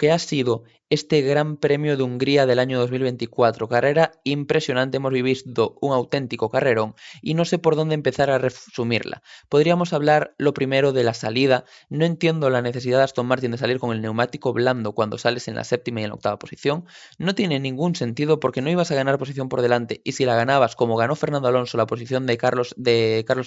que ha sido este Gran Premio de Hungría del año 2024. Carrera impresionante, hemos vivido un auténtico carrerón y no sé por dónde empezar a resumirla. Podríamos hablar lo primero de la salida. No entiendo la necesidad de Aston Martin de salir con el neumático blando cuando sales en la séptima y en la octava posición. No tiene ningún sentido porque no ibas a ganar posición por delante y si la ganabas como ganó Fernando Alonso la posición de Carlos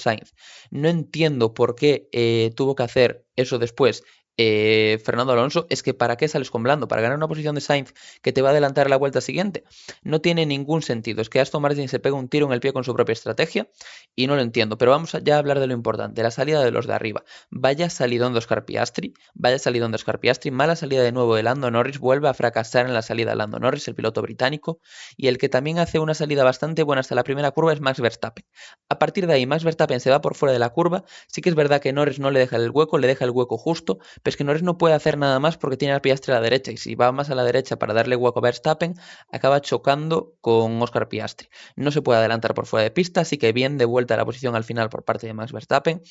Sainz, no entiendo por qué tuvo que hacer eso después Fernando Alonso. Es que ¿para qué sales con blando? ¿Para ganar una posición de Sainz que te va a adelantar la vuelta siguiente? No tiene ningún sentido. Es que Aston Martin se pega un tiro en el pie con su propia estrategia y no lo entiendo. Pero vamos ya a hablar de lo importante, la salida de los de arriba. Vaya salidón de Oscar Piastri, vaya salidón de Oscar Piastri, mala salida de nuevo de Lando Norris, vuelve a fracasar en la salida Lando Norris, el piloto británico, y el que también hace una salida bastante buena hasta la primera curva es Max Verstappen. A partir de ahí, Max Verstappen se va por fuera de la curva. Sí que es verdad que Norris no le deja el hueco, le deja el hueco justo, pero es que Norris no puede hacer nada más porque tiene a Piastri a la derecha y si va más a la derecha para darle hueco a Verstappen, acaba chocando con Oscar Piastri. No se puede adelantar por fuera de pista, así que bien de vuelta a la posición al final por parte de Max Verstappen.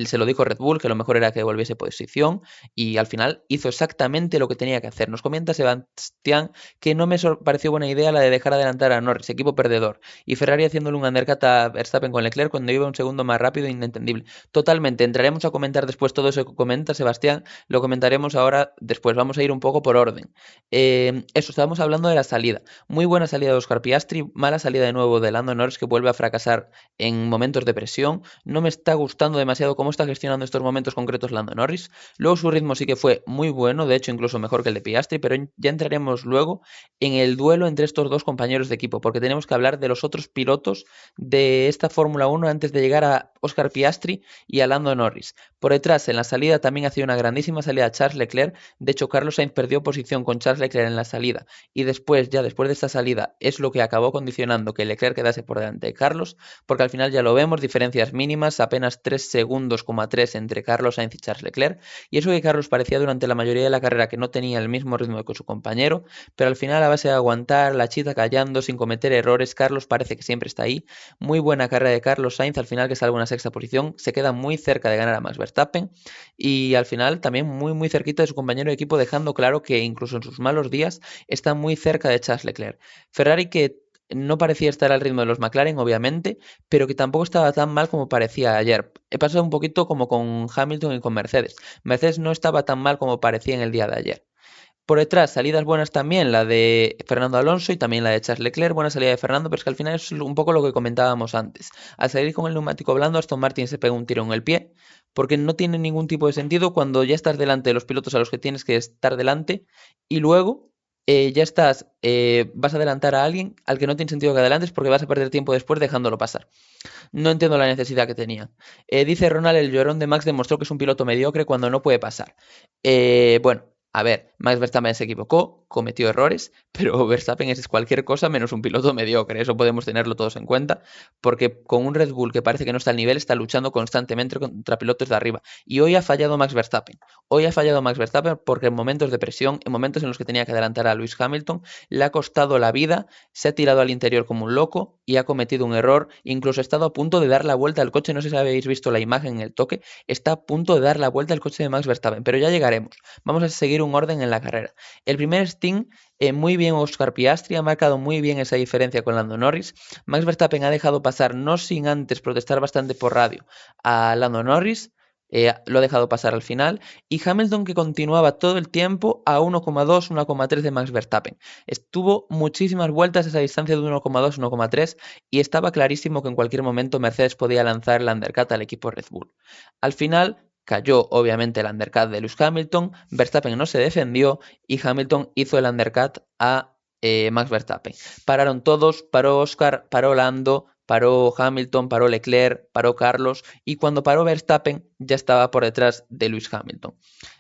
Se lo dijo Red Bull, que lo mejor era que volviese posición y al final hizo exactamente lo que tenía que hacer. Nos comenta Sebastián que no me pareció buena idea la de dejar adelantar a Norris, equipo perdedor, y Ferrari haciéndole un undercut a Verstappen con Leclerc cuando iba un segundo más rápido, inentendible. Totalmente, entraremos a comentar después todo eso que comenta Sebastián, lo comentaremos ahora después, vamos a ir un poco por orden. Eso, estábamos hablando de la salida. Muy buena salida de Oscar Piastri, mala salida de nuevo de Lando Norris que vuelve a fracasar en momentos de presión. No me está gustando demasiado cómo está gestionando estos momentos concretos Lando Norris. Luego su ritmo sí que fue muy bueno, de hecho incluso mejor que el de Piastri, pero ya entraremos luego en el duelo entre estos dos compañeros de equipo, porque tenemos que hablar de los otros pilotos de esta Fórmula 1 antes de llegar a Oscar Piastri y a Lando Norris. Por detrás, en la salida también hacía una grandísima salida Charles Leclerc. De hecho, Carlos Sainz perdió posición con Charles Leclerc en la salida y después, ya después de esta salida, es lo que acabó condicionando que Leclerc quedase por delante de Carlos, porque al final ya lo vemos, diferencias mínimas, apenas 3 segundos, 3 entre Carlos Sainz y Charles Leclerc, y eso que Carlos parecía durante la mayoría de la carrera que no tenía el mismo ritmo que su compañero, pero al final a base de aguantar, la chita callando, sin cometer errores, Carlos parece que siempre está ahí. Muy buena carrera de Carlos Sainz, al final que salva una sexta posición, se queda muy cerca de ganar a Max Verstappen y al final también muy cerquita de su compañero de equipo, dejando claro que incluso en sus malos días está muy cerca de Charles Leclerc. Ferrari que no parecía estar al ritmo de los McLaren, obviamente, pero que tampoco estaba tan mal como parecía ayer. He pasado un poquito como con Hamilton y con Mercedes. Mercedes no estaba tan mal como parecía en el día de ayer. Por detrás, salidas buenas también, la de Fernando Alonso y también la de Charles Leclerc, buena salida de Fernando, pero es que al final es un poco lo que comentábamos antes. Al salir con el neumático blando, Aston Martin se pega un tiro en el pie, porque no tiene ningún tipo de sentido cuando ya estás delante de los pilotos a los que tienes que estar delante y luego vas a adelantar a alguien al que no tiene sentido que adelantes porque vas a perder tiempo después dejándolo pasar. No entiendo la necesidad que tenía. Dice Ronald, el llorón de Max demostró que es un piloto mediocre cuando no puede pasar. Bueno, a ver, Max Verstappen se equivocó, cometió errores, pero Verstappen es cualquier cosa menos un piloto mediocre. Eso podemos tenerlo todos en cuenta, porque con un Red Bull que parece que no está al nivel, está luchando constantemente contra pilotos de arriba. Y hoy ha fallado Max Verstappen. Hoy ha fallado Max Verstappen porque en momentos de presión, en momentos en los que tenía que adelantar a Lewis Hamilton, le ha costado la vida, se ha tirado al interior como un loco y ha cometido un error. Incluso ha estado a punto de dar la vuelta al coche. No sé si habéis visto la imagen en el toque. Está a punto de dar la vuelta al coche de Max Verstappen, pero ya llegaremos. Vamos a seguir un orden en la carrera. El primer stint, muy bien Oscar Piastri, ha marcado muy bien esa diferencia con Lando Norris. Max Verstappen ha dejado pasar, no sin antes protestar bastante por radio, a Lando Norris. Lo ha dejado pasar al final y Hamilton que continuaba todo el tiempo a 1,2, 1,3 de Max Verstappen. Estuvo muchísimas vueltas esa distancia de 1,2, 1,3 y estaba clarísimo que en cualquier momento Mercedes podía lanzar el undercut al equipo Red Bull. Al final cayó obviamente el undercut de Lewis Hamilton, Verstappen no se defendió y Hamilton hizo el undercut a Max Verstappen. Pararon todos, paró Oscar, paró Lando, paró Hamilton, paró Leclerc, paró Carlos y cuando paró Verstappen ya estaba por detrás de Lewis Hamilton.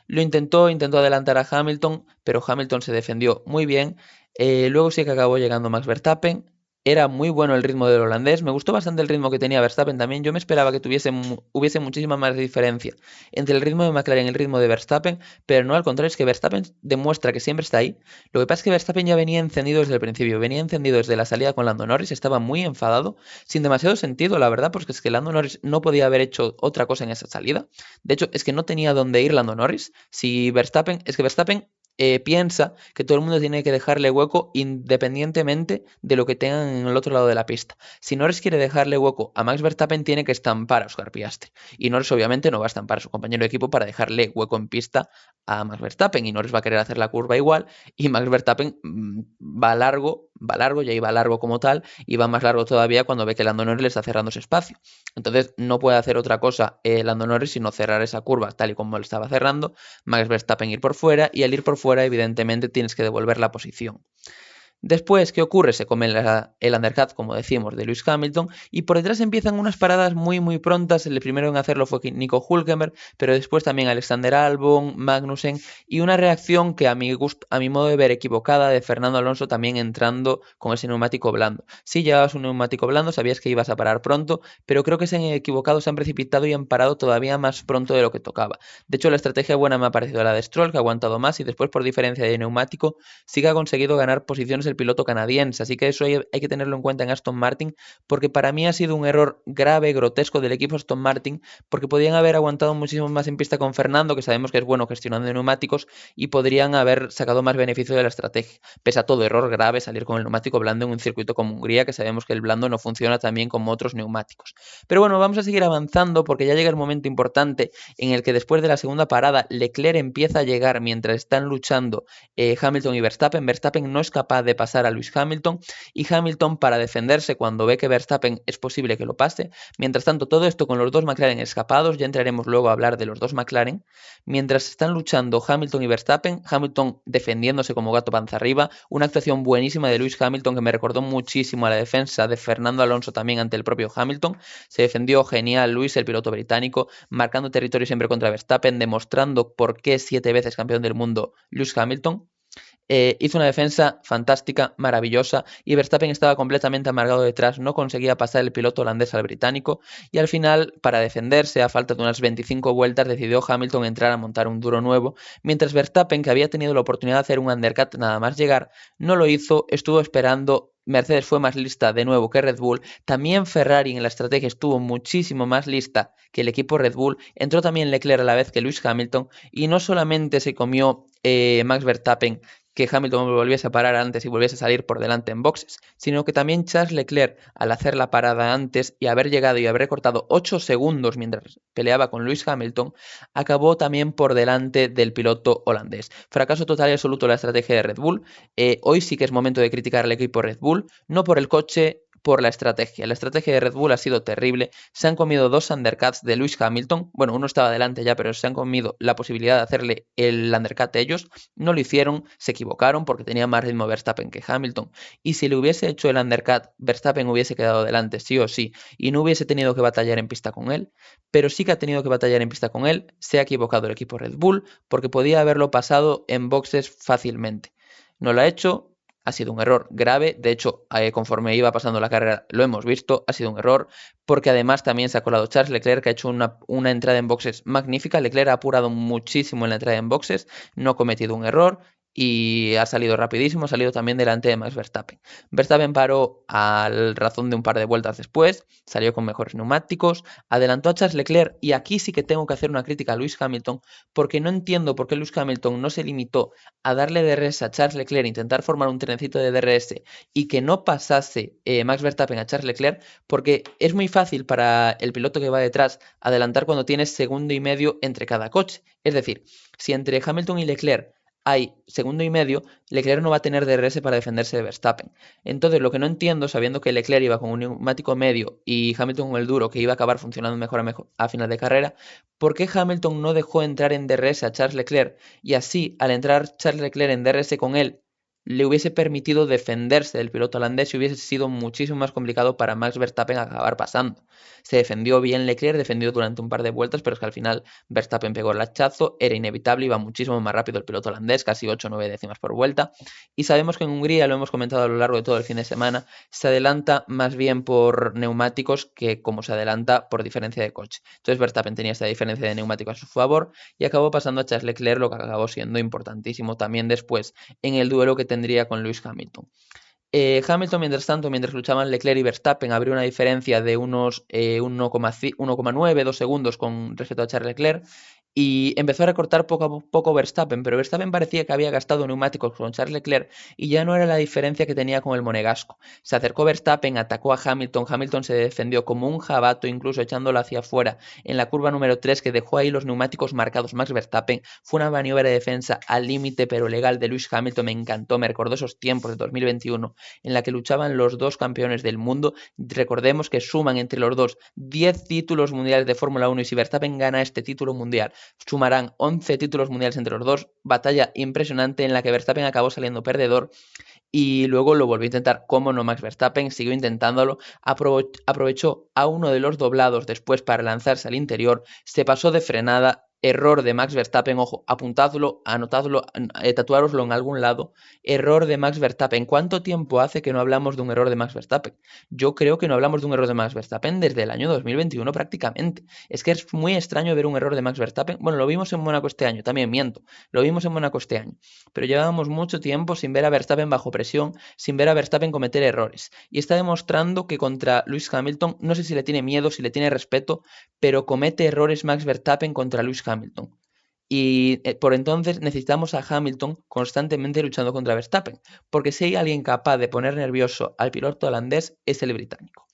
Lo intentó adelantar a Hamilton, pero Hamilton se defendió muy bien. Luego sí que acabó llegando Max Verstappen. Era muy bueno el ritmo del holandés. Me gustó bastante el ritmo que tenía Verstappen también. Yo me esperaba que hubiese muchísima más diferencia entre el ritmo de McLaren y el ritmo de Verstappen, pero no, al contrario, es que Verstappen demuestra que siempre está ahí. Lo que pasa es que Verstappen ya venía encendido desde el principio, venía encendido desde la salida con Lando Norris, estaba muy enfadado, sin demasiado sentido, la verdad, porque es que Lando Norris no podía haber hecho otra cosa en esa salida. De hecho, es que no tenía dónde ir Lando Norris. Si Verstappen, es que Verstappen piensa que todo el mundo tiene que dejarle hueco independientemente de lo que tengan en el otro lado de la pista. Si Norris quiere dejarle hueco a Max Verstappen, tiene que estampar a Oscar Piastri. Y Norris obviamente no va a estampar a su compañero de equipo para dejarle hueco en pista a Max Verstappen. Y Norris va a querer hacer la curva igual. Y Max Verstappen va largo, ya iba largo como tal, y va más largo todavía cuando ve que Lando Norris le está cerrando ese espacio. Entonces no puede hacer otra cosa Lando Norris sino cerrar esa curva tal y como lo estaba cerrando, Max Verstappen ir por fuera, y al ir por fuera evidentemente tienes que devolver la posición. Después, ¿qué ocurre? Se come el undercut, como decimos, de Lewis Hamilton, y por detrás empiezan unas paradas muy prontas. El primero en hacerlo fue Nico Hülkenberg, pero después también Alexander Albon, Magnussen, y una reacción que a mi modo de ver equivocada de Fernando Alonso también entrando con ese neumático blando. Si llevabas un neumático blando, sabías que ibas a parar pronto, pero creo que se han equivocado, se han precipitado y han parado todavía más pronto de lo que tocaba. De hecho, la estrategia buena me ha parecido la de Stroll, que ha aguantado más, y después por diferencia de neumático sí que ha conseguido ganar posiciones el piloto canadiense, así que eso hay que tenerlo en cuenta en Aston Martin, porque para mí ha sido un error grave, grotesco del equipo Aston Martin, porque podían haber aguantado muchísimo más en pista con Fernando, que sabemos que es bueno gestionando neumáticos, y podrían haber sacado más beneficio de la estrategia. Pese a todo, error grave salir con el neumático blando en un circuito como Hungría, que sabemos que el blando no funciona tan bien como otros neumáticos. Pero bueno, vamos a seguir avanzando porque ya llega el momento importante en el que después de la segunda parada Leclerc empieza a llegar mientras están luchando Hamilton y Verstappen. Verstappen no es capaz de pasar a Lewis Hamilton, y Hamilton, para defenderse cuando ve que Verstappen es posible que lo pase. Mientras tanto, todo esto con los dos McLaren escapados, ya entraremos luego a hablar de los dos McLaren. Mientras están luchando Hamilton y Verstappen, Hamilton defendiéndose como gato panza arriba, una actuación buenísima de Lewis Hamilton que me recordó muchísimo a la defensa de Fernando Alonso también ante el propio Hamilton. Se defendió genial Lewis, el piloto británico, marcando territorio siempre contra Verstappen, demostrando por qué 7 veces campeón del mundo Lewis Hamilton. Hizo una defensa fantástica, maravillosa, y Verstappen estaba completamente amargado detrás, no conseguía pasar el piloto holandés al británico, y al final, para defenderse, a falta de unas 25 vueltas, decidió Hamilton entrar a montar un duro nuevo, mientras Verstappen, que había tenido la oportunidad de hacer un undercut nada más llegar, no lo hizo, estuvo esperando. Mercedes fue más lista de nuevo que Red Bull, también Ferrari en la estrategia estuvo muchísimo más lista que el equipo Red Bull, entró también Leclerc a la vez que Lewis Hamilton, y no solamente se comió Max Verstappen que Hamilton volviese a parar antes y volviese a salir por delante en boxes, sino que también Charles Leclerc, al hacer la parada antes y haber llegado y haber recortado 8 segundos mientras peleaba con Lewis Hamilton, acabó también por delante del piloto holandés. Fracaso total y absoluto la estrategia de Red Bull. Hoy sí que es momento de criticar al equipo Red Bull, no por el coche, por la estrategia. La estrategia de Red Bull ha sido terrible. Se han comido 2 undercuts de Lewis Hamilton. Bueno, uno estaba delante ya, pero se han comido la posibilidad de hacerle el undercut a ellos. No lo hicieron, se equivocaron porque tenía más ritmo Verstappen que Hamilton. Y si le hubiese hecho el undercut, Verstappen hubiese quedado delante, sí o sí, y no hubiese tenido que batallar en pista con él. Pero sí que ha tenido que batallar en pista con él. Se ha equivocado el equipo Red Bull porque podía haberlo pasado en boxes fácilmente. No lo ha hecho. Ha sido un error grave, de hecho, conforme iba pasando la carrera lo hemos visto, ha sido un error, porque además también se ha colado Charles Leclerc, que ha hecho una entrada en boxes magnífica. Leclerc ha apurado muchísimo en la entrada en boxes, no ha cometido un error y ha salido rapidísimo, ha salido también delante de Max Verstappen. Verstappen paró a razón de un par de vueltas después, salió con mejores neumáticos, adelantó a Charles Leclerc, y aquí sí que tengo que hacer una crítica a Lewis Hamilton, porque no entiendo por qué Lewis Hamilton no se limitó a darle DRS a Charles Leclerc, intentar formar un trenecito de DRS y que no pasase Max Verstappen a Charles Leclerc, porque es muy fácil para el piloto que va detrás adelantar cuando tienes segundo y medio entre cada coche. Es decir, si entre Hamilton y Leclerc hay segundo y medio, Leclerc no va a tener DRS para defenderse de Verstappen. Entonces, lo que no entiendo, sabiendo que Leclerc iba con un neumático medio y Hamilton con el duro, que iba a acabar funcionando mejor a final de carrera, ¿por qué Hamilton no dejó entrar en DRS a Charles Leclerc? Y así, al entrar Charles Leclerc en DRS con él, le hubiese permitido defenderse del piloto holandés y hubiese sido muchísimo más complicado para Max Verstappen acabar pasando. Se defendió bien Leclerc, defendió durante un par de vueltas, pero es que al final Verstappen pegó el hachazo, era inevitable, iba muchísimo más rápido el piloto holandés, casi 8 o 9 décimas por vuelta. Y sabemos que en Hungría, lo hemos comentado a lo largo de todo el fin de semana, se adelanta más bien por neumáticos que como se adelanta por diferencia de coche. Entonces Verstappen tenía esta diferencia de neumáticos a su favor y acabó pasando a Charles Leclerc, lo que acabó siendo importantísimo también después en el duelo que tendría con Lewis Hamilton. Hamilton, mientras tanto, mientras luchaban Leclerc y Verstappen, abrió una diferencia de unos 1,9, 2 segundos con respecto a Charles Leclerc. y empezó a recortar poco a poco Verstappen, pero Verstappen parecía que había gastado neumáticos con Charles Leclerc y ya no era la diferencia que tenía con el monegasco. Se acercó Verstappen, atacó a Hamilton, Hamilton se defendió como un jabato, incluso echándolo hacia afuera en la curva número 3, que dejó ahí los neumáticos marcados. Max Verstappen fue una maniobra de defensa al límite pero legal de Lewis Hamilton, me encantó, me recordó esos tiempos de 2021 en la que luchaban los dos campeones del mundo. Recordemos que suman entre los dos 10 títulos mundiales de Fórmula 1 y si Verstappen gana este título mundial, sumarán 11 títulos mundiales entre los dos. Batalla impresionante en la que Verstappen acabó saliendo perdedor y luego lo volvió a intentar. Como no, Max Verstappen siguió intentándolo, aprovechó a uno de los doblados después para lanzarse al interior, se pasó de frenada. Error de Max Verstappen, ojo, apuntadlo, anotadlo, tatuároslo en algún lado. Error de Max Verstappen. ¿Cuánto tiempo hace que no hablamos de un error de Max Verstappen? Yo creo que no hablamos de un error de Max Verstappen desde el año 2021 prácticamente. Es que es muy extraño ver un error de Max Verstappen. Bueno, lo vimos en Mónaco este año, también miento. Lo vimos en Mónaco este año. Pero llevábamos mucho tiempo sin ver a Verstappen bajo presión, sin ver a Verstappen cometer errores. Y está demostrando que contra Lewis Hamilton, no sé si le tiene miedo, si le tiene respeto, pero comete errores Max Verstappen contra Lewis Hamilton. Y por entonces necesitamos a Hamilton constantemente luchando contra Verstappen, porque si hay alguien capaz de poner nervioso al piloto holandés es el británico.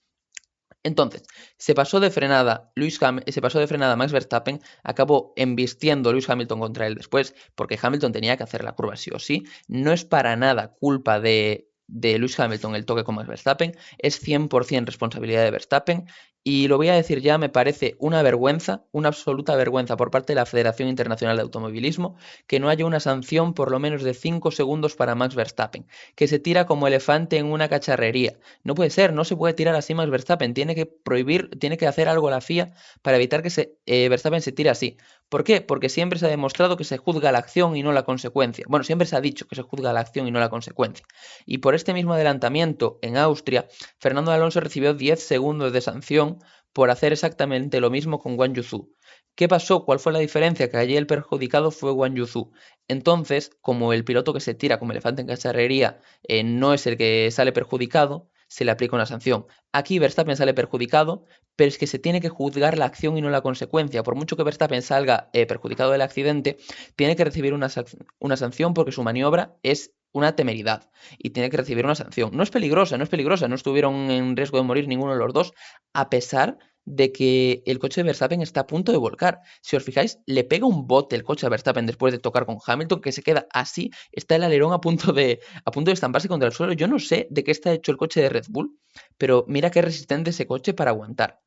Entonces, se pasó de frenada Max Verstappen, acabó embistiendo Lewis Hamilton contra él después, porque Hamilton tenía que hacer la curva sí o sí. No es para nada culpa de Lewis Hamilton el toque con Max Verstappen, es 100% responsabilidad de Verstappen. Y lo voy a decir ya, me parece una vergüenza, una absoluta vergüenza por parte de la Federación Internacional de Automovilismo que no haya una sanción por lo menos de 5 segundos para Max Verstappen, que se tira como elefante en una cacharrería. No puede ser, no se puede tirar así Max Verstappen, tiene que prohibir, tiene que hacer algo la FIA para evitar que Verstappen se tire así. ¿Por qué? Porque siempre se ha demostrado que se juzga la acción y no la consecuencia. Bueno, siempre se ha dicho que se juzga la acción y no la consecuencia. Y por este mismo adelantamiento en Austria, Fernando Alonso recibió 10 segundos de sanción por hacer exactamente lo mismo con Guan Yuzu. ¿Qué pasó? ¿Cuál fue la diferencia? Que allí el perjudicado fue Guan Yuzu. Entonces, como el piloto que se tira como elefante en cacharrería no es el que sale perjudicado, se le aplica una sanción. Aquí Verstappen sale perjudicado, pero es que se tiene que juzgar la acción y no la consecuencia. Por mucho que Verstappen salga perjudicado del accidente, tiene que recibir una sanción porque su maniobra es una temeridad y tiene que recibir una sanción. No es peligrosa, no es peligrosa, no estuvieron en riesgo de morir ninguno de los dos, a pesar de que el coche de Verstappen está a punto de volcar. Si os fijáis, le pega un bote el coche a Verstappen después de tocar con Hamilton, que se queda así, está el alerón a punto de estamparse contra el suelo. Yo no sé de qué está hecho el coche de Red Bull, pero mira qué resistente ese coche para aguantar.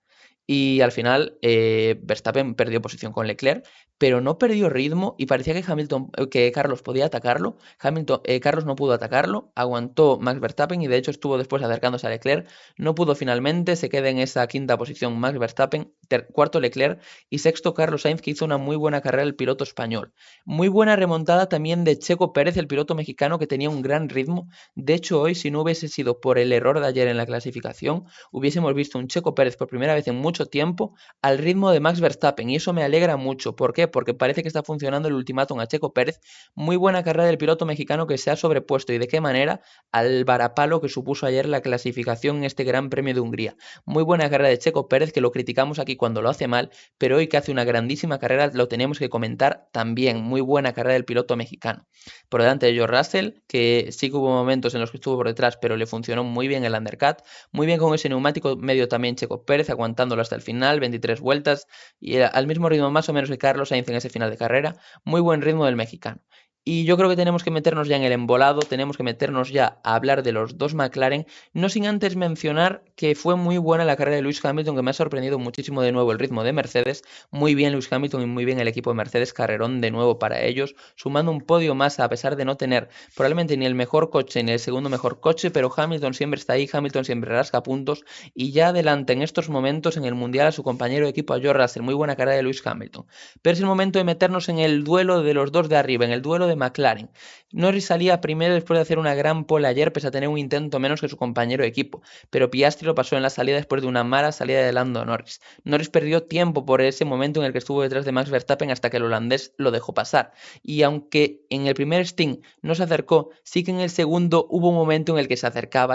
Y al final Verstappen perdió posición con Leclerc, pero no perdió ritmo y parecía que Carlos podía atacarlo. Carlos no pudo atacarlo, aguantó Max Verstappen y de hecho estuvo después acercándose a Leclerc. No pudo finalmente, se queda en esa quinta posición Max Verstappen, cuarto Leclerc y sexto Carlos Sainz, que hizo una muy buena carrera el piloto español. Muy buena remontada también de Checo Pérez, el piloto mexicano que tenía un gran ritmo. De hecho hoy, si no hubiese sido por el error de ayer en la clasificación, hubiésemos visto un Checo Pérez por primera vez en mucho tiempo al ritmo de Max Verstappen y eso me alegra mucho. ¿Por qué? Porque parece que está funcionando el ultimátum a Checo Pérez. Muy buena carrera del piloto mexicano que se ha sobrepuesto y de qué manera al varapalo que supuso ayer la clasificación en este Gran Premio de Hungría. Muy buena carrera de Checo Pérez, que lo criticamos aquí cuando lo hace mal, pero hoy que hace una grandísima carrera lo tenemos que comentar también. Muy buena carrera del piloto mexicano. Por delante de George Russell, que sí que hubo momentos en los que estuvo por detrás, pero le funcionó muy bien el undercut. Muy bien con ese neumático medio también Checo Pérez, aguantándolo hasta el final, 23 vueltas, y al mismo ritmo más o menos que Carlos Sainz en ese final de carrera. Muy buen ritmo del mexicano. Y yo creo que tenemos que meternos ya en el embolado, tenemos que meternos ya a hablar de los dos McLaren, no sin antes mencionar que fue muy buena la carrera de Lewis Hamilton, que me ha sorprendido muchísimo de nuevo el ritmo de Mercedes. Muy bien Lewis Hamilton y muy bien el equipo de Mercedes, carrerón de nuevo para ellos, sumando un podio más a pesar de no tener probablemente ni el mejor coche ni el segundo mejor coche, pero Hamilton siempre está ahí, Hamilton siempre rasca puntos y ya adelanta en estos momentos en el Mundial a su compañero de equipo, a George Russell. Muy buena carrera de Lewis Hamilton. Pero es el momento de meternos en el duelo de los dos de arriba, en el duelo de de McLaren. Norris salía primero después de hacer una gran pole ayer, pese a tener un intento menos que su compañero de equipo, pero Piastri lo pasó en la salida después de una mala salida de Lando Norris. Norris perdió tiempo por ese momento en el que estuvo detrás de Max Verstappen hasta que el holandés lo dejó pasar. Y aunque en el primer stint no se acercó, sí que en el segundo hubo un momento en el que se acercaba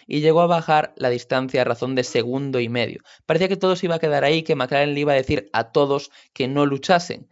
y llegó a bajar la distancia a razón de segundo y medio. Parecía que todo se iba a quedar ahí, que McLaren le iba a decir a todos que no luchasen.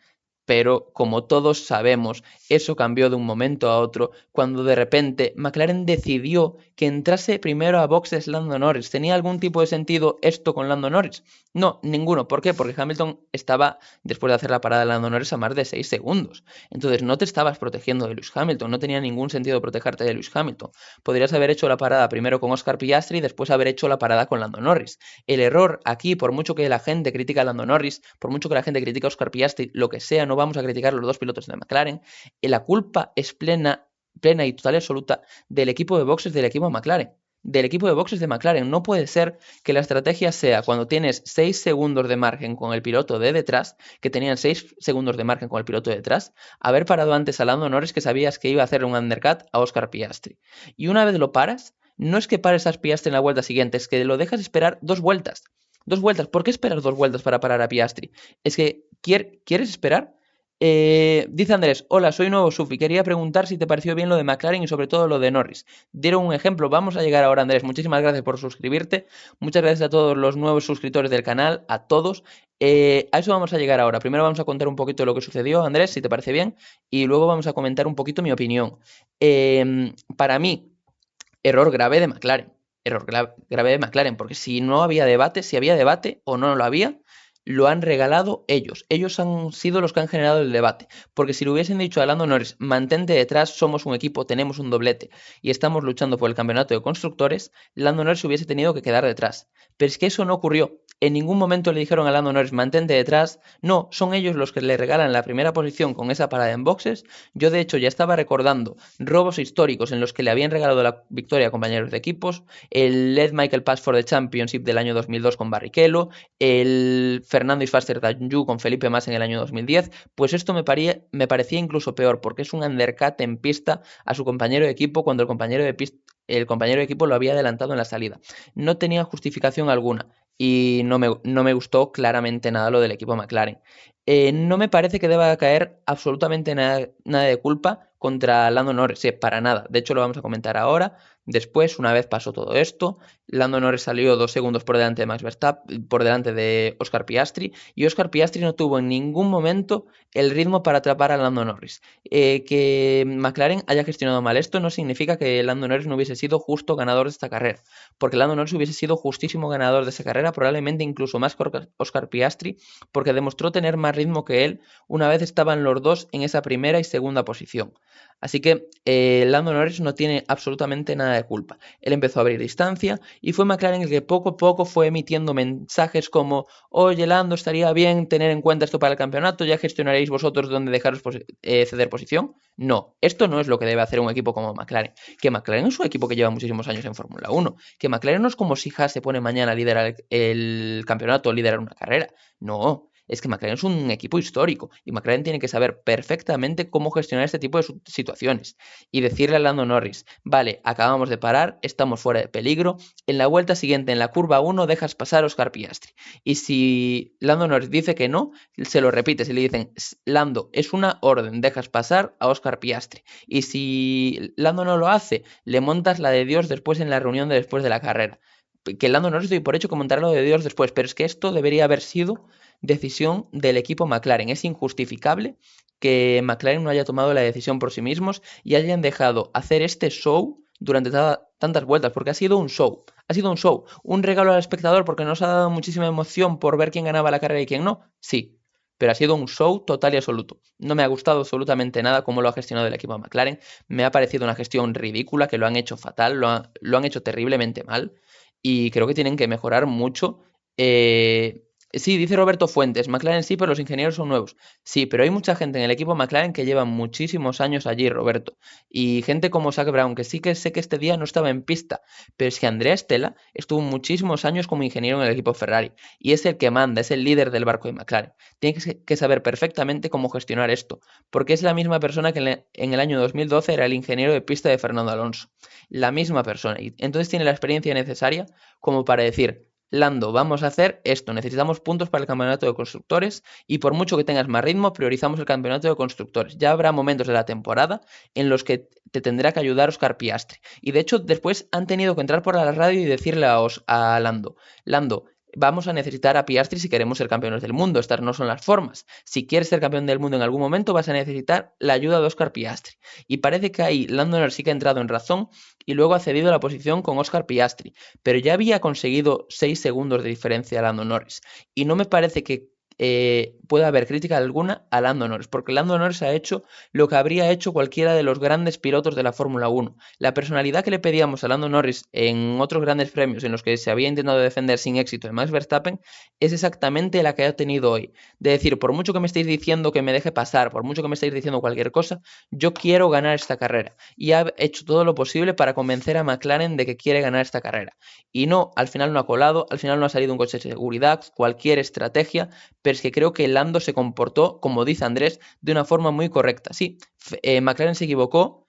Pero, como todos sabemos, eso cambió de un momento a otro cuando de repente McLaren decidió que entrase primero a boxes Lando Norris. ¿Tenía algún tipo de sentido esto con Lando Norris? No, ninguno. ¿Por qué? Porque Hamilton estaba, después de hacer la parada de Lando Norris, a más de 6 segundos. Entonces no te estabas protegiendo de Lewis Hamilton. No tenía ningún sentido protegerte de Lewis Hamilton. Podrías haber hecho la parada primero con Oscar Piastri y después haber hecho la parada con Lando Norris. El error aquí, por mucho que la gente critica a Lando Norris, por mucho que la gente critica a Oscar Piastri, lo que sea, no vamos a criticar a los dos pilotos de McLaren, la culpa es plena y total y absoluta del equipo de boxes del equipo de McLaren. Del equipo de boxes de McLaren. No puede ser que la estrategia sea cuando tienes 6 segundos de margen con el piloto de detrás, que tenían 6 segundos de margen con el piloto de detrás, haber parado antes a Lando Norris, que sabías que iba a hacer un undercut a Oscar Piastri. Y una vez lo paras, no es que pares a Piastri en la vuelta siguiente, es que lo dejas esperar 2 vueltas. 2 vueltas. ¿Por qué esperas 2 vueltas para parar a Piastri? Es que, ¿quieres esperar? Dice Andrés, hola, soy nuevo Sufi, quería preguntar si te pareció bien lo de McLaren y sobre todo lo de Norris. Dieron un ejemplo, vamos a llegar ahora Andrés, muchísimas gracias por suscribirte, muchas gracias a todos los nuevos suscriptores del canal, a todos, a eso vamos a llegar ahora. Primero vamos a contar un poquito de lo que sucedió, Andrés, si te parece bien, y luego vamos a comentar un poquito mi opinión. Para mí, error grave de McLaren, grave de McLaren, porque si no había debate, si había debate o no lo había, lo han regalado ellos. Ellos han sido los que han generado el debate. Porque si le hubiesen dicho a Lando Norris, mantente detrás, somos un equipo, tenemos un doblete y estamos luchando por el campeonato de constructores, Lando Norris hubiese tenido que quedar detrás. Pero es que eso no ocurrió. En ningún momento le dijeron a Lando Norris, mantente detrás. No, son ellos los que le regalan la primera posición con esa parada en boxes. Yo, de hecho, ya estaba recordando robos históricos en los que le habían regalado la victoria a compañeros de equipos. El Led Michael Pass for the Championship del año 2002 con Barrichello. El Fernando is faster than you con Felipe Massa en el año 2010. Pues esto me parecía incluso peor, porque es un undercut en pista a su compañero de equipo cuando el compañero de equipo lo había adelantado en la salida. No tenía justificación alguna y no me gustó claramente nada lo del equipo McLaren. No me parece que deba caer absolutamente nada de culpa contra Lando Norris, para nada. De hecho, lo vamos a comentar ahora. Después, una vez pasó todo esto, Lando Norris salió 2 segundos por delante de Max Verstappen, por delante de Oscar Piastri, y Oscar Piastri no tuvo en ningún momento el ritmo para atrapar a Lando Norris. Que McLaren haya gestionado mal esto no significa que Lando Norris no hubiese sido justo ganador de esta carrera, porque Lando Norris hubiese sido justísimo ganador de esa carrera, probablemente incluso más que Oscar Piastri, porque demostró tener más ritmo que él una vez estaban los dos en esa primera y segunda posición. Así que Lando Norris no tiene absolutamente nada de culpa. Él empezó a abrir distancia y fue McLaren el que poco a poco fue emitiendo mensajes como: oye Lando, estaría bien tener en cuenta esto para el campeonato, ya gestionaréis vosotros dónde dejaros ceder posición. No, esto no es lo que debe hacer un equipo como McLaren. Que McLaren es un equipo que lleva muchísimos años en Fórmula 1. Que McLaren no es como si Haas se pone mañana a liderar el campeonato o liderar una carrera. No, es que McLaren es un equipo histórico y McLaren tiene que saber perfectamente cómo gestionar este tipo de situaciones y decirle a Lando Norris: vale, acabamos de parar, estamos fuera de peligro, en la vuelta siguiente, en la curva 1, dejas pasar a Oscar Piastri. Y si Lando Norris dice que no, se lo repites y le dicen: Lando, es una orden, dejas pasar a Oscar Piastri. Y si Lando no lo hace, le montas la de Dios después en la reunión de después de la carrera. Que Lando Norris doy por hecho que montará lo de Dios después, pero es que esto debería haber sido decisión del equipo McLaren. Es injustificable que McLaren no haya tomado la decisión por sí mismos y hayan dejado hacer este show durante tantas vueltas, porque ha sido un show, un regalo al espectador porque nos ha dado muchísima emoción por ver quién ganaba la carrera y quién no, sí, pero ha sido un show total y absoluto. No me ha gustado absolutamente nada cómo lo ha gestionado el equipo McLaren, me ha parecido una gestión ridícula, que lo han hecho fatal, lo han hecho terriblemente mal y creo que tienen que mejorar mucho Sí, dice Roberto Fuentes, McLaren sí, pero los ingenieros son nuevos. Sí, pero hay mucha gente en el equipo McLaren que lleva muchísimos años allí, Roberto. Y gente como Zak Brown, que sí que sé que este día no estaba en pista, pero es que Andrea Stella estuvo muchísimos años como ingeniero en el equipo Ferrari. Y es el que manda, es el líder del barco de McLaren. Tiene que saber perfectamente cómo gestionar esto, porque es la misma persona que en el año 2012 era el ingeniero de pista de Fernando Alonso. La misma persona. Y entonces tiene la experiencia necesaria como para decir, Lando, vamos a hacer esto, necesitamos puntos para el campeonato de constructores y por mucho que tengas más ritmo, priorizamos el campeonato de constructores. Ya habrá momentos de la temporada en los que te tendrá que ayudar Oscar Piastri. Y de hecho, después han tenido que entrar por la radio y decirle a Lando, Lando, vamos a necesitar a Piastri si queremos ser campeones del mundo. Estas no son las formas. Si quieres ser campeón del mundo en algún momento, vas a necesitar la ayuda de Oscar Piastri. Y parece que ahí Lando Norris sí que ha entrado en razón y luego ha cedido la posición con Oscar Piastri, pero ya había conseguido 6 segundos de diferencia a Lando Norris. Y no me parece que pueda haber crítica alguna a Lando Norris, porque Lando Norris ha hecho lo que habría hecho cualquiera de los grandes pilotos de la Fórmula 1. La personalidad que le pedíamos a Lando Norris en otros grandes premios en los que se había intentado defender sin éxito de Max Verstappen es exactamente la que ha tenido hoy. De decir, por mucho que me estéis diciendo que me deje pasar, por mucho que me estéis diciendo cualquier cosa, yo quiero ganar esta carrera. Y ha hecho todo lo posible para convencer a McLaren de que quiere ganar esta carrera. Y no, al final no ha colado, al final no ha salido un coche de seguridad, cualquier estrategia, pero es que creo que Lando se comportó, como dice Andrés, de una forma muy correcta. Sí, McLaren se equivocó,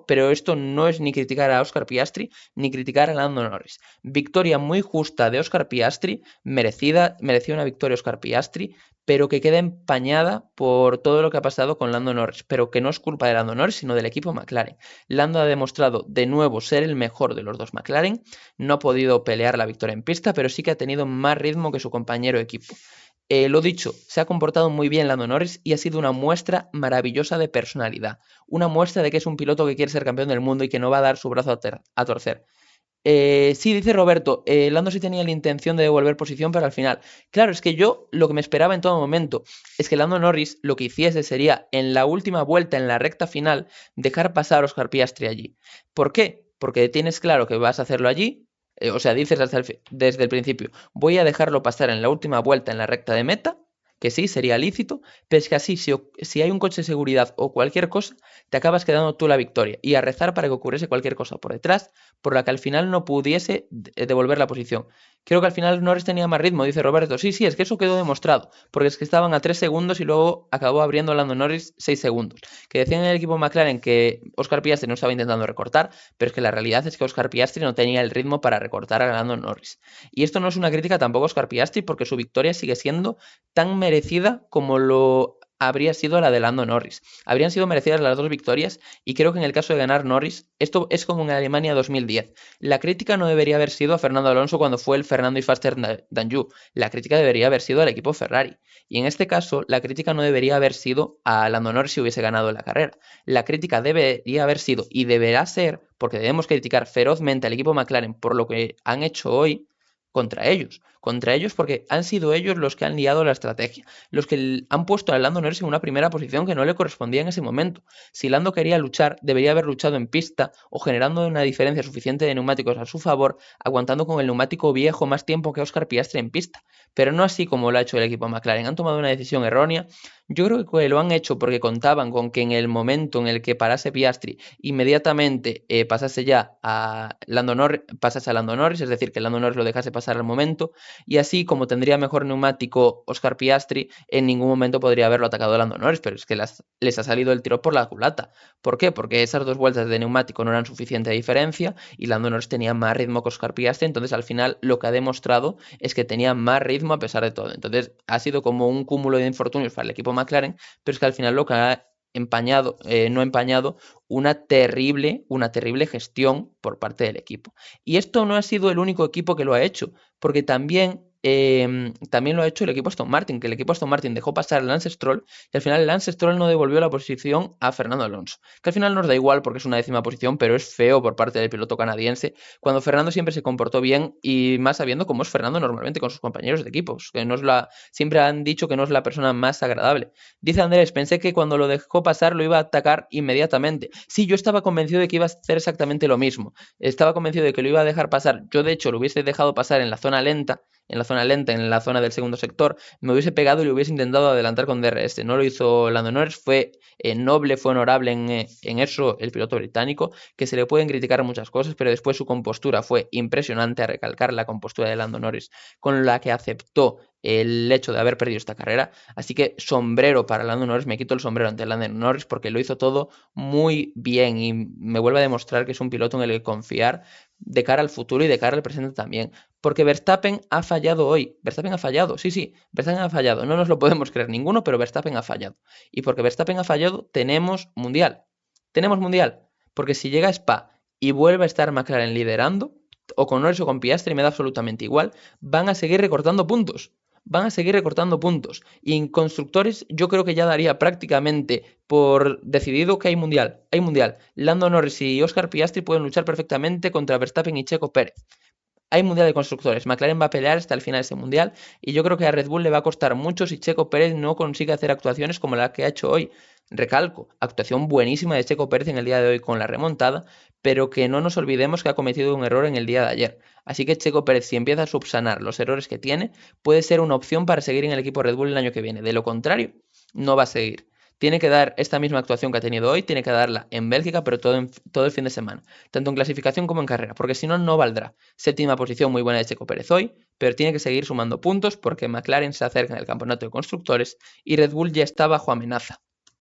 pero esto no es ni criticar a Oscar Piastri ni criticar a Lando Norris. Victoria muy justa de Oscar Piastri, merecía una victoria Oscar Piastri, pero que queda empañada por todo lo que ha pasado con Lando Norris, pero que no es culpa de Lando Norris, sino del equipo McLaren. Lando ha demostrado de nuevo ser el mejor de los dos McLaren, no ha podido pelear la victoria en pista, pero sí que ha tenido más ritmo que su compañero de equipo. Lo dicho, se ha comportado muy bien Lando Norris y ha sido una muestra maravillosa de personalidad, una muestra de que es un piloto que quiere ser campeón del mundo y que no va a dar su brazo a torcer. Sí, dice Roberto, Lando sí tenía la intención de devolver posición, pero al final. Claro, es que yo lo que me esperaba en todo momento es que Lando Norris lo que hiciese sería en la última vuelta, en la recta final, dejar pasar a Oscar Piastri allí. ¿Por qué? Porque tienes claro que vas a hacerlo allí, o sea, dices desde el principio, voy a dejarlo pasar en la última vuelta en la recta de meta, que sí, sería lícito, pero es que así, si hay un coche de seguridad o cualquier cosa, te acabas quedando tú la victoria y a rezar para que ocurriese cualquier cosa por detrás por la que al final no pudiese devolver la posición. Creo que al final Norris tenía más ritmo, dice Roberto. Sí, sí, es que eso quedó demostrado, porque es que estaban a 3 segundos y luego acabó abriendo Lando Norris 6 segundos. Que decían en el equipo McLaren que Oscar Piastri no estaba intentando recortar, pero es que la realidad es que Oscar Piastri no tenía el ritmo para recortar a Lando Norris. Y esto no es una crítica tampoco a Oscar Piastri, porque su victoria sigue siendo tan merecida como lo habría sido la de Lando Norris. Habrían sido merecidas las dos victorias y creo que en el caso de ganar Norris, esto es como en Alemania 2010. La crítica no debería haber sido a Fernando Alonso cuando fue el Fernando y faster than you. La crítica debería haber sido al equipo Ferrari. Y en este caso, la crítica no debería haber sido a Lando Norris si hubiese ganado la carrera. La crítica debería haber sido y deberá ser, porque debemos criticar ferozmente al equipo McLaren por lo que han hecho hoy, contra ellos porque han sido ellos los que han liado la estrategia, los que han puesto a Lando Norris en una primera posición que no le correspondía en ese momento. Si Lando quería luchar, debería haber luchado en pista o generando una diferencia suficiente de neumáticos a su favor, aguantando con el neumático viejo más tiempo que Oscar Piastri en pista, pero no así como lo ha hecho el equipo McLaren. Han tomado una decisión errónea. Yo creo que lo han hecho porque contaban con que en el momento en el que parase Piastri, inmediatamente pasase ya a Lando Norris, es decir, que Lando Norris lo dejase pasar al momento, y así como tendría mejor neumático Oscar Piastri, en ningún momento podría haberlo atacado Lando Norris, pero es que les ha salido el tiro por la culata. ¿Por qué? Porque esas dos vueltas de neumático no eran suficiente diferencia y Lando Norris tenía más ritmo que Oscar Piastri, entonces al final lo que ha demostrado es que tenía más ritmo a pesar de todo. Entonces ha sido como un cúmulo de infortunios para el equipo McLaren, pero es que al final lo que ha no ha empañado una terrible gestión por parte del equipo. Y esto no ha sido el único equipo que lo ha hecho, porque también lo ha hecho el equipo Aston Martin, que el equipo Aston Martin dejó pasar a Lance Stroll y al final Lance Stroll no devolvió la posición a Fernando Alonso, que al final nos da igual porque es una décima posición, pero es feo por parte del piloto canadiense, cuando Fernando siempre se comportó bien y más sabiendo cómo es Fernando normalmente con sus compañeros de equipos, que no es siempre han dicho que no es la persona más agradable. Dice Andrés, pensé que cuando lo dejó pasar lo iba a atacar inmediatamente. Sí, yo estaba convencido de que iba a hacer exactamente lo mismo. Estaba convencido de que lo iba a dejar pasar. Yo, de hecho, lo hubiese dejado pasar en la zona lenta en la zona lenta, en la zona del segundo sector, me hubiese pegado y le hubiese intentado adelantar con DRS. No lo hizo Lando Norris, fue noble, fue honorable en eso el piloto británico, que se le pueden criticar muchas cosas, pero después su compostura fue impresionante, a recalcar la compostura de Lando Norris, con la que aceptó el hecho de haber perdido esta carrera. Así que sombrero para Lando Norris, me quito el sombrero ante Lando Norris porque lo hizo todo muy bien y me vuelve a demostrar que es un piloto en el que confiar de cara al futuro y de cara al presente también. Porque Verstappen ha fallado hoy. Verstappen ha fallado, sí, sí, Verstappen ha fallado. No nos lo podemos creer ninguno, pero Verstappen ha fallado. Y porque Verstappen ha fallado, tenemos mundial. Tenemos mundial. Porque si llega a Spa y vuelve a estar McLaren liderando, o con Norris o con Piastri, me da absolutamente igual, van a seguir recortando puntos. Van a seguir recortando puntos. Y en constructores yo creo que ya daría prácticamente por decidido que hay mundial. Hay mundial. Lando Norris y Oscar Piastri pueden luchar perfectamente contra Verstappen y Checo Pérez. Hay mundial de constructores. McLaren va a pelear hasta el final de ese mundial y yo creo que a Red Bull le va a costar mucho si Checo Pérez no consigue hacer actuaciones como la que ha hecho hoy. Recalco, actuación buenísima de Checo Pérez en el día de hoy con la remontada, pero que no nos olvidemos que ha cometido un error en el día de ayer. Así que Checo Pérez, si empieza a subsanar los errores que tiene, puede ser una opción para seguir en el equipo Red Bull el año que viene. De lo contrario, no va a seguir. Tiene que dar esta misma actuación que ha tenido hoy, tiene que darla en Bélgica, pero todo el fin de semana, tanto en clasificación como en carrera, porque si no, no valdrá. Séptima posición muy buena de Checo Pérez hoy, pero tiene que seguir sumando puntos porque McLaren se acerca en el campeonato de constructores y Red Bull ya está bajo amenaza.